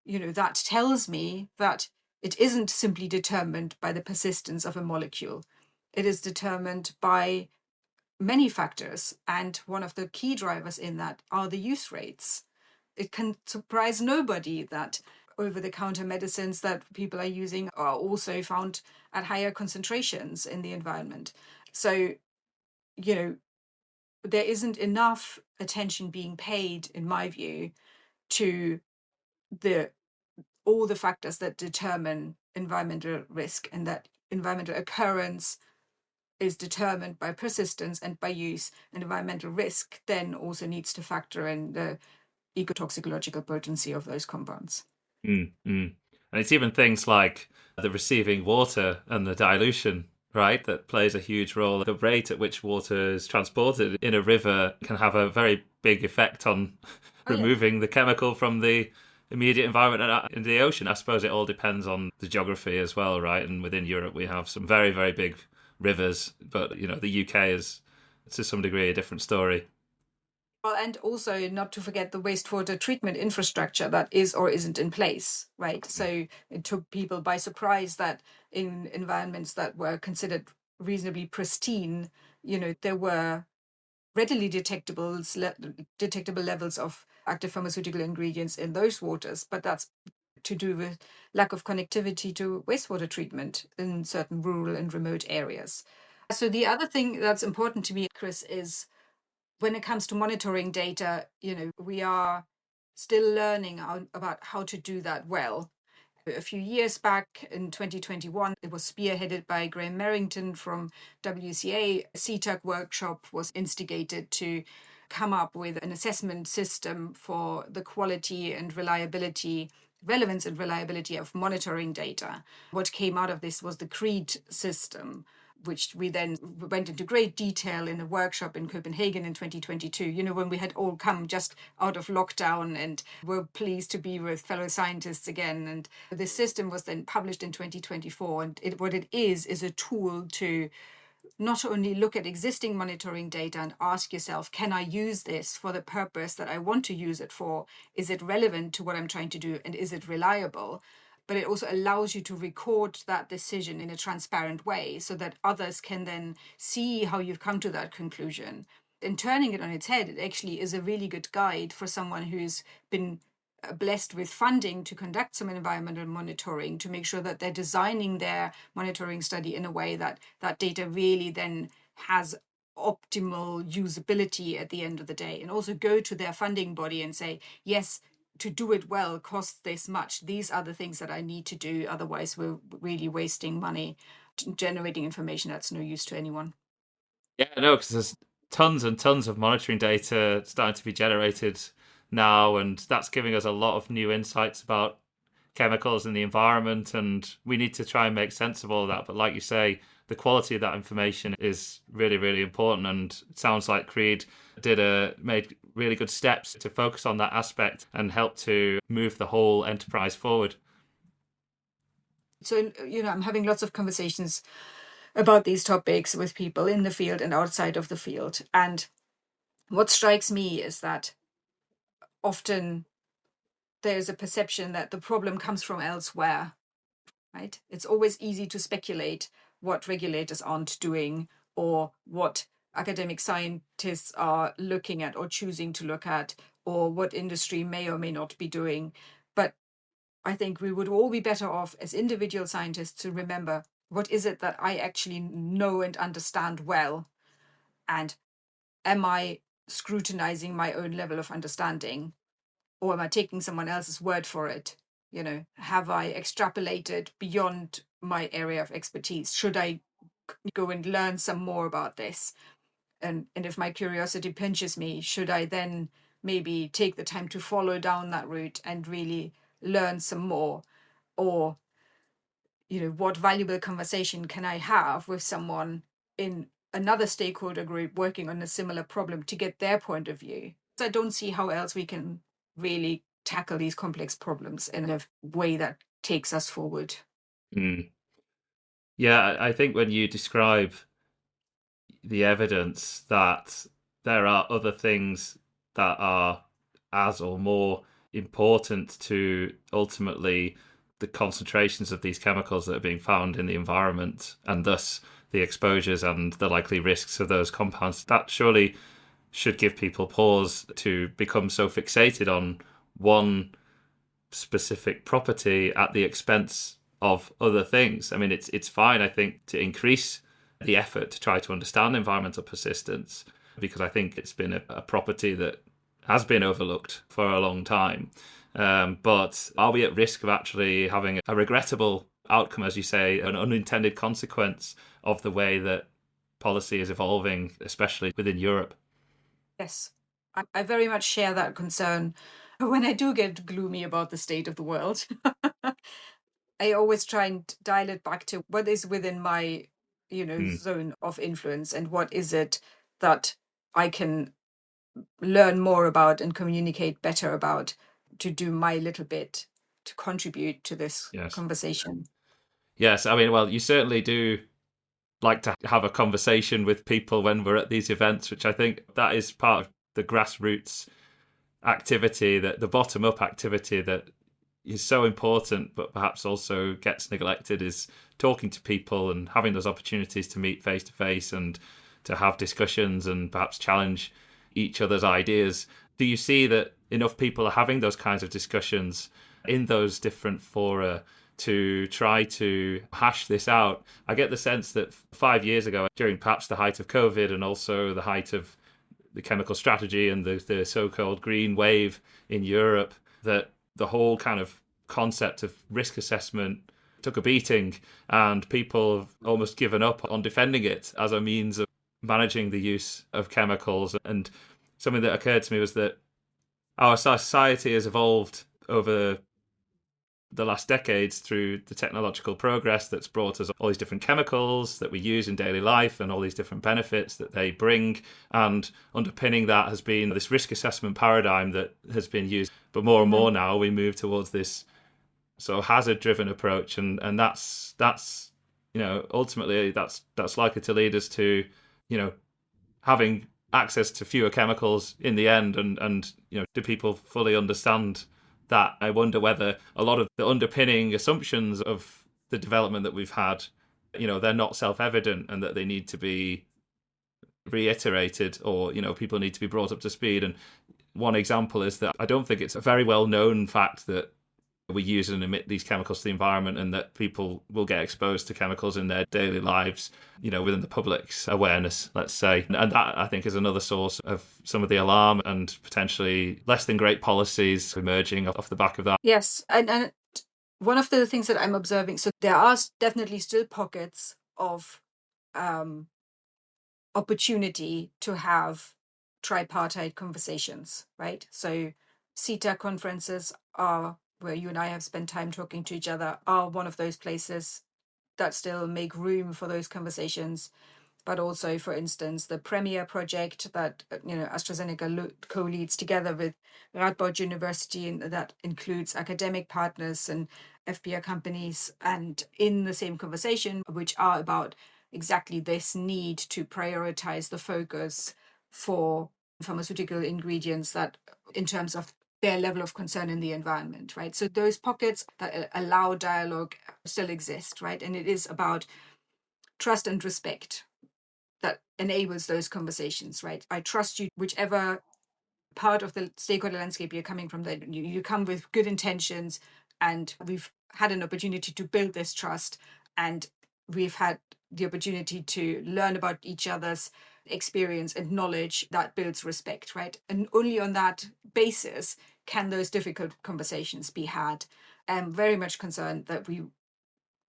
that tells me that it isn't simply determined by the persistence of a molecule. It is determined by many factors, and one of the key drivers in that are the use rates. It can surprise nobody that over-the-counter medicines that people are using are also found at higher concentrations in the environment. So, there isn't enough attention being paid, in my view, to all the factors that determine environmental risk, and that environmental occurrence is determined by persistence and by use, and environmental risk then also needs to factor in the ecotoxicological potency of those compounds. And it's even things like the receiving water and the dilution, right? That plays a huge role. The rate at which water is transported in a river can have a very big effect on removing the chemical from the immediate environment in the ocean. I suppose it all depends on the geography as well, right? And within Europe, we have some very, very big rivers, but the UK is to some degree a different story. Well, and also not to forget the wastewater treatment infrastructure that is or isn't in place, right? So it took people by surprise that in environments that were considered reasonably pristine, there were readily detectable levels of active pharmaceutical ingredients in those waters, but that's to do with lack of connectivity to wastewater treatment in certain rural and remote areas. So the other thing that's important to me, Chris, is when it comes to monitoring data, we are still learning about how to do that well. A few years back in 2021, it was spearheaded by Graham Merrington from WCA. A CTAC workshop was instigated to come up with an assessment system for the quality and relevance and reliability of monitoring data. What came out of this was the CREED system, which we then went into great detail in a workshop in Copenhagen in 2022, when we had all come just out of lockdown and were pleased to be with fellow scientists again. And this system was then published in 2024. And what it is a tool to not only look at existing monitoring data and ask yourself, can I use this for the purpose that I want to use it for? Is it relevant to what I'm trying to do? And is it reliable? But it also allows you to record that decision in a transparent way so that others can then see how you've come to that conclusion. And turning it on its head, it actually is a really good guide for someone who's been blessed with funding to conduct some environmental monitoring, to make sure that they're designing their monitoring study in a way that that data really then has optimal usability at the end of the day, and also go to their funding body and say, yes, to do it well costs this much. These are the things that I need to do. Otherwise, we're really wasting money generating information that's no use to anyone. Yeah, no, because there's tons and tons of monitoring data starting to be generated now, and that's giving us a lot of new insights about chemicals in the environment, and we need to try and make sense of all of that. But like you say, the quality of that information is really, really important. And it sounds like Creed made really good steps to focus on that aspect and help to move the whole enterprise forward. So, I'm having lots of conversations about these topics with people in the field and outside of the field. And what strikes me is that often there's a perception that the problem comes from elsewhere, right? It's always easy to speculate what regulators aren't doing or what academic scientists are looking at or choosing to look at, or what industry may or may not be doing. But I think we would all be better off as individual scientists to remember, what is it that I actually know and understand well? And am I scrutinizing my own level of understanding? Or am I taking someone else's word for it? Have I extrapolated beyond my area of expertise? Should I go and learn some more about this? And if my curiosity pinches me, should I then maybe take the time to follow down that route and really learn some more? Or, what valuable conversation can I have with someone in another stakeholder group working on a similar problem to get their point of view? I don't see how else we can really tackle these complex problems in a way that takes us forward. Mm. Yeah, I think when you describe the evidence that there are other things that are as or more important to ultimately the concentrations of these chemicals that are being found in the environment, and thus the exposures and the likely risks of those compounds, that surely should give people pause to become so fixated on one specific property at the expense of other things. I mean, it's fine, I think, to increase the effort to try to understand environmental persistence, because I think it's been a property that has been overlooked for a long time. But are we at risk of actually having a regrettable outcome, as you say, an unintended consequence of the way that policy is evolving, especially within Europe? Yes, I very much share that concern. When I do get gloomy about the state of the world, I always try and dial it back to what is within my, zone of influence, and what is it that I can learn more about and communicate better about, to do my little bit to contribute to this Yes. conversation. Yes, I mean, well, you certainly do like to have a conversation with people when we're at these events, which I think that is part of the grassroots activity, that the bottom up activity that is so important, but perhaps also gets neglected, is talking to people and having those opportunities to meet face to face and to have discussions and perhaps challenge each other's ideas. Do you see that enough people are having those kinds of discussions in those different fora to try to hash this out? I get the sense that 5 years ago, during perhaps the height of COVID and also the height of the chemical strategy and the so-called green wave in Europe, that the whole kind of concept of risk assessment took a beating, and people have almost given up on defending it as a means of managing the use of chemicals. And something that occurred to me was that our society has evolved over the last decades through the technological progress that's brought us all these different chemicals that we use in daily life and all these different benefits that they bring. And underpinning that has been this risk assessment paradigm that has been used. But more and more now we move towards this sort of hazard driven approach. And that's ultimately that's likely to lead us to, having access to fewer chemicals in the end. And do people fully understand that? I wonder whether a lot of the underpinning assumptions of the development that we've had, they're not self-evident, and that they need to be reiterated, or people need to be brought up to speed. And one example is that I don't think it's a very well known fact that we use and emit these chemicals to the environment, and that people will get exposed to chemicals in their daily lives, within the public's awareness, let's say. And that, I think, is another source of some of the alarm and potentially less than great policies emerging off the back of that. Yes, and one of the things that I'm observing, so there are definitely still pockets of opportunity to have tripartite conversations, right? So CETA conferences are, where you and I have spent time talking to each other, are one of those places. that still make room for those conversations. But also, for instance, the Premier project that AstraZeneca co-leads together with Radboud University, and that includes academic partners and FPR companies, and in the same conversation, which are about exactly this need to prioritize the focus for pharmaceutical ingredients that, in terms of their level of concern in the environment, right? So those pockets that allow dialogue still exist, right? And it is about trust and respect that enables those conversations, right? I trust you, whichever part of the stakeholder landscape you're coming from, that you come with good intentions, and we've had an opportunity to build this trust, and we've had the opportunity to learn about each other's experience and knowledge that builds respect, right? And only on that basis can those difficult conversations be had. I'm very much concerned that we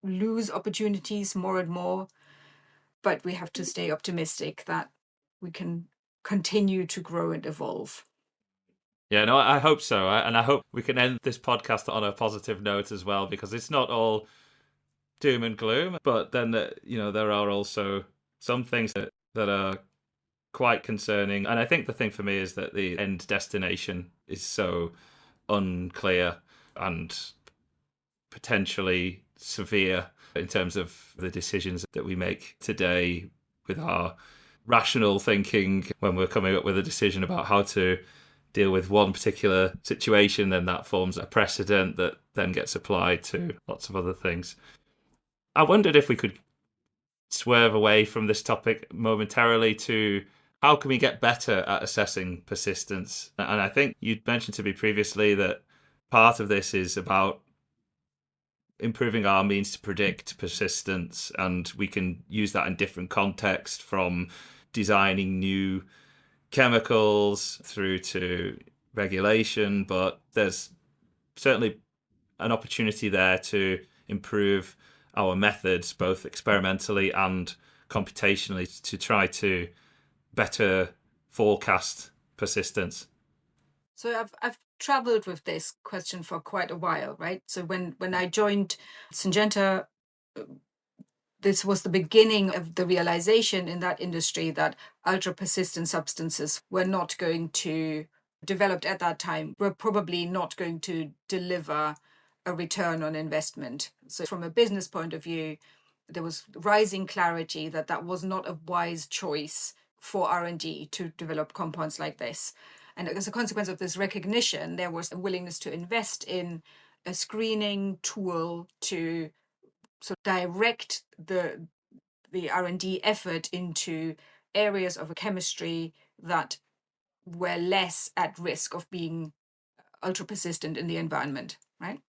lose opportunities more and more, but we have to stay optimistic that we can continue to grow and evolve. Yeah, no, I hope so. And I hope we can end this podcast on a positive note as well, because it's not all doom and gloom. But then, there are also some things that are quite concerning. And I think the thing for me is that the end destination is so unclear and potentially severe in terms of the decisions that we make today with our rational thinking when we're coming up with a decision about how to deal with one particular situation. Then that forms a precedent that then gets applied to lots of other things. I wondered if we could swerve away from this topic momentarily to how can we get better at assessing persistence. And I think you'd mentioned to me previously that part of this is about improving our means to predict persistence, and we can use that in different contexts, from designing new chemicals through to regulation. But there's certainly an opportunity there to improve our methods, both experimentally and computationally, to try to better forecast persistence. So I've traveled with this question for quite a while, right? So when I joined Syngenta, this was the beginning of the realization in that industry that ultra persistent substances were not going to, developed at that time, were probably not going to deliver a return on investment. So from a business point of view, there was rising clarity that that was not a wise choice for R&D to develop compounds like this. And as a consequence of this recognition, there was a willingness to invest in a screening tool to sort of direct the R&D effort into areas of chemistry that were less at risk of being ultra persistent in the environment, right?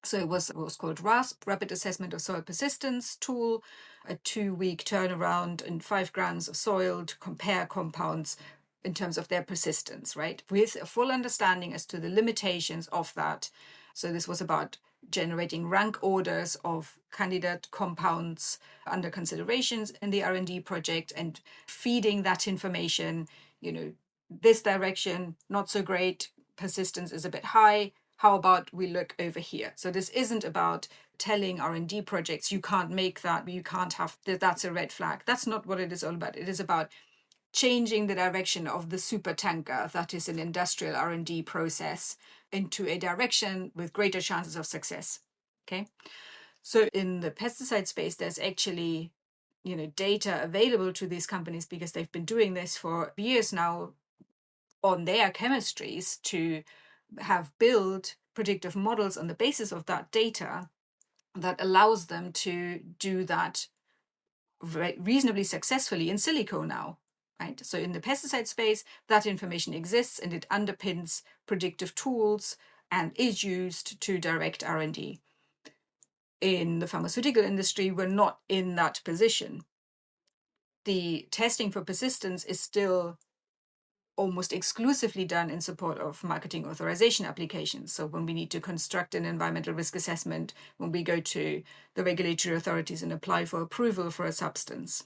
So it was called RASP, Rapid Assessment of Soil Persistence tool, a 2-week turnaround in 5 grams of soil to compare compounds in terms of their persistence, right? With a full understanding as to the limitations of that. So this was about generating rank orders of candidate compounds under considerations in the R&D project, and feeding that information, this direction, not so great, persistence is a bit high, how about we look over here? So this isn't about telling R&D projects, you can't make that, you can't have, that's a red flag. That's not what it is all about. It is about changing the direction of the super tanker that is an industrial R&D process into a direction with greater chances of success. Okay. So in the pesticide space, there's actually, data available to these companies because they've been doing this for years now on their chemistries to have built predictive models on the basis of that data that allows them to do that reasonably successfully in silico now, right? So in the pesticide space, that information exists and it underpins predictive tools and is used to direct R&D. In the pharmaceutical industry, we're not in that position. The testing for persistence is still almost exclusively done in support of marketing authorization applications. So when we need to construct an environmental risk assessment, when we go to the regulatory authorities and apply for approval for a substance.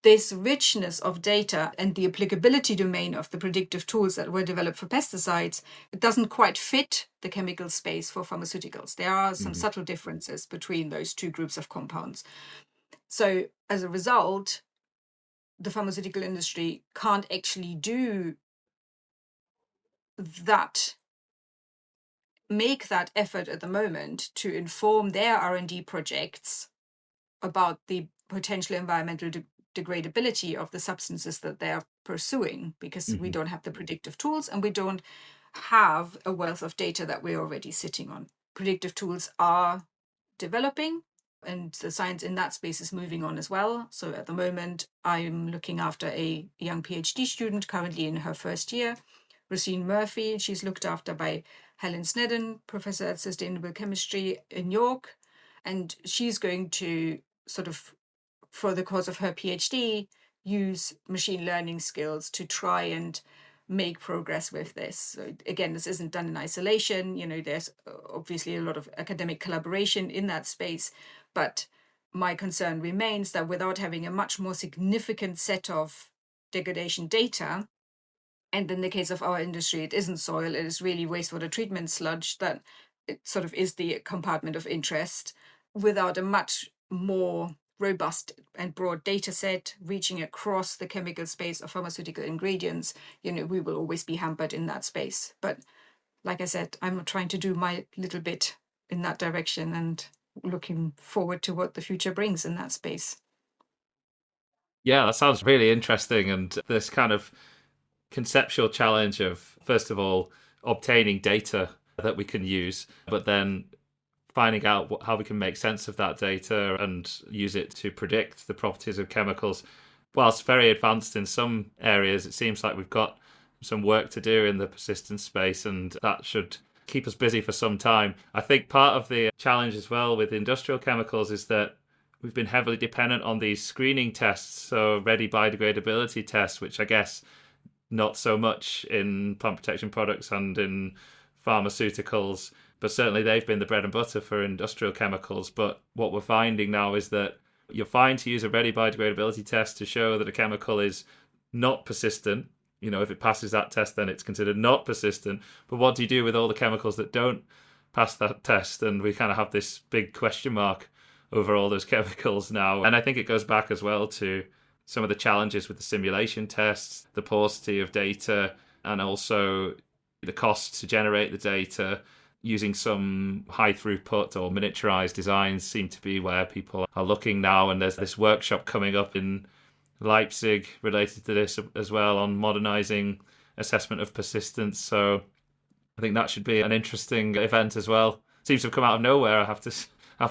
this richness of data and the applicability domain of the predictive tools that were developed for pesticides, it doesn't quite fit the chemical space for pharmaceuticals. There are some subtle differences between those two groups of compounds. So as a result, the pharmaceutical industry can't actually do that, make that effort at the moment to inform their R&D projects about the potential environmental degradability of the substances that they are pursuing, because we don't have the predictive tools and we don't have a wealth of data that we're already sitting on. Predictive tools are developing, and the science in that space is moving on as well. So at the moment, I'm looking after a young PhD student currently in her first year, Rosine Murphy. She's looked after by Helen Snedden, professor at Sustainable Chemistry in York. And she's going to sort of, for the course of her PhD, use machine learning skills to try and make progress with this. So again, this isn't done in isolation. There's obviously a lot of academic collaboration in that space, but my concern remains that without having a much more significant set of degradation data, and in the case of our industry, it isn't soil, it is really wastewater treatment sludge, that it sort of is the compartment of interest. Without a much more robust and broad data set reaching across the chemical space of pharmaceutical ingredients, we will always be hampered in that space. But like I said, I'm trying to do my little bit in that direction and looking forward to what the future brings in that space. Yeah, that sounds really interesting. And this kind of conceptual challenge of, first of all, obtaining data that we can use, but then finding out how we can make sense of that data and use it to predict the properties of chemicals. Whilst very advanced in some areas, it seems like we've got some work to do in the persistence space, and that should keep us busy for some time. I think part of the challenge as well with industrial chemicals is that we've been heavily dependent on these screening tests, so ready biodegradability tests, which I guess not so much in plant protection products and in pharmaceuticals, but certainly they've been the bread and butter for industrial chemicals. But what we're finding now is that you're fine to use a ready biodegradability test to show that a chemical is not persistent. If it passes that test, then it's considered not persistent. But what do you do with all the chemicals that don't pass that test? And we kind of have this big question mark over all those chemicals now. And I think it goes back as well to some of the challenges with the simulation tests, the paucity of data, and also the cost to generate the data. Using some high throughput or miniaturized designs seem to be where people are looking now. And there's this workshop coming up in Leipzig related to this as well, on modernizing assessment of persistence. So I think that should be an interesting event as well. Seems to have come out of nowhere, I have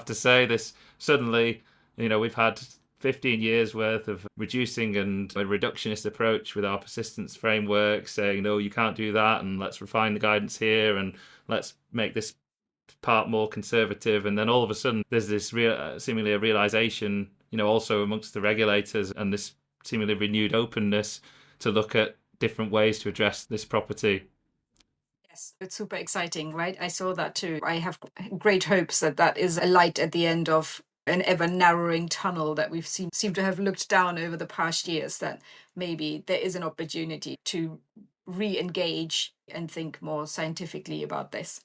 to say. This suddenly, we've had 15 years worth of reducing and a reductionist approach with our persistence framework, saying, no, you can't do that, and let's refine the guidance here, and let's make this part more conservative. And then all of a sudden, there's this seemingly a realization, also amongst the regulators, and this seemingly renewed openness to look at different ways to address this property. Yes, it's super exciting, right? I saw that too. I have great hopes that that is a light at the end of an ever narrowing tunnel that we've seem to have looked down over the past years, that maybe there is an opportunity to re-engage and think more scientifically about this.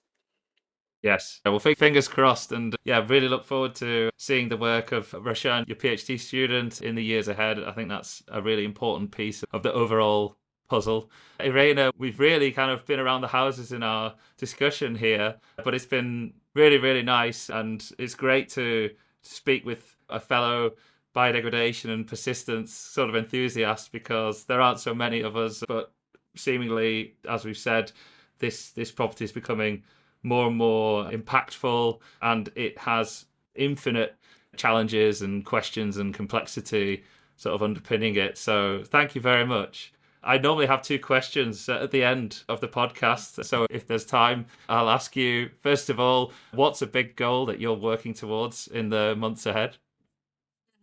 Yes. Well, fingers crossed. And yeah, really look forward to seeing the work of Rashan, your PhD student, in the years ahead. I think that's a really important piece of the overall puzzle. Irene, we've really kind of been around the houses in our discussion here, but it's been really, really nice. And it's great to speak with a fellow biodegradation and persistence sort of enthusiast, because there aren't so many of us. But seemingly, as we've said, this property is becoming more and more impactful, and it has infinite challenges and questions and complexity sort of underpinning it. So thank you very much. I normally have two questions at the end of the podcast. So if there's time, I'll ask you, first of all, what's a big goal that you're working towards in the months ahead?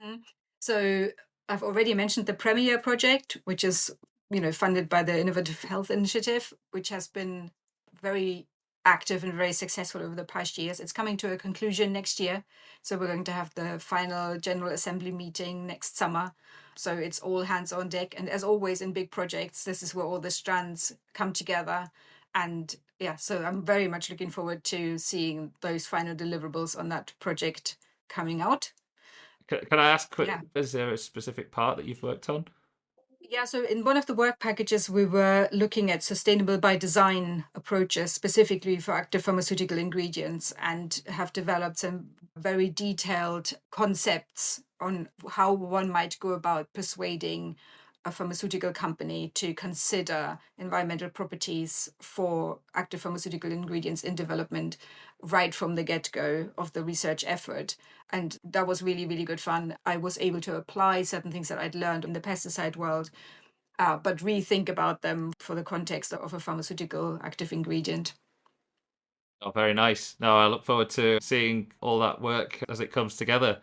Mm-hmm. So I've already mentioned the Premier project, which is, funded by the Innovative Health Initiative, which has been very active and very successful over the past years. It's coming to a conclusion next year. So we're going to have the final General Assembly meeting next summer. So it's all hands on deck. And as always in big projects, this is where all the strands come together. And yeah, so I'm very much looking forward to seeing those final deliverables on that project coming out. Can I ask quick, Yeah. is there a specific part that you've worked on? Yeah, so in one of the work packages, we were looking at sustainable by design approaches specifically for active pharmaceutical ingredients and have developed some very detailed concepts on how one might go about persuading a pharmaceutical company to consider environmental properties for active pharmaceutical ingredients in development right from the get-go of the research effort. And that was really, really good fun. I was able to apply certain things that I'd learned in the pesticide world, but rethink about them for the context of a pharmaceutical active ingredient. Oh, very nice. No, I look forward to seeing all that work as it comes together.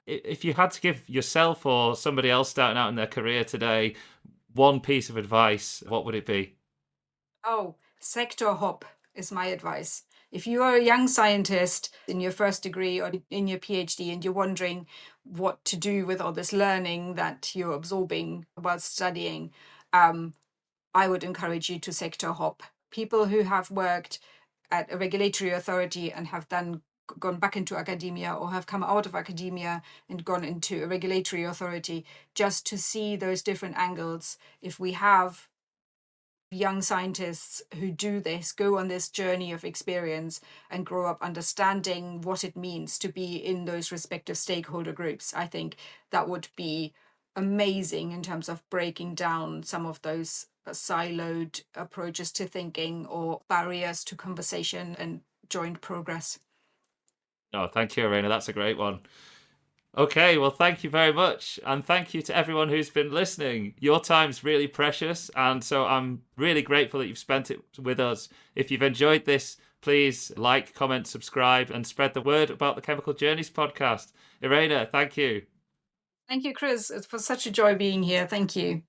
If you had to give yourself or somebody else starting out in their career today one piece of advice, what would it be? Oh, sector hop is my advice. If you are a young scientist in your first degree or in your PhD and you're wondering what to do with all this learning that you're absorbing while studying, I would encourage you to sector hop. People who have worked at a regulatory authority and have then gone back into academia or have come out of academia and gone into a regulatory authority, just to see those different angles. If we have young scientists who do this, go on this journey of experience and grow up understanding what it means to be in those respective stakeholder groups, I think that would be amazing in terms of breaking down some of those siloed approaches to thinking or barriers to conversation and joint progress. Oh, thank you, Irene. That's a great one. Okay, well, thank you very much. And thank you to everyone who's been listening. Your time's really precious. And so I'm really grateful that you've spent it with us. If you've enjoyed this, please like, comment, subscribe, and spread the word about the Chemical Journeys podcast. Irene, thank you. Thank you, Chris. It was such a joy being here. Thank you.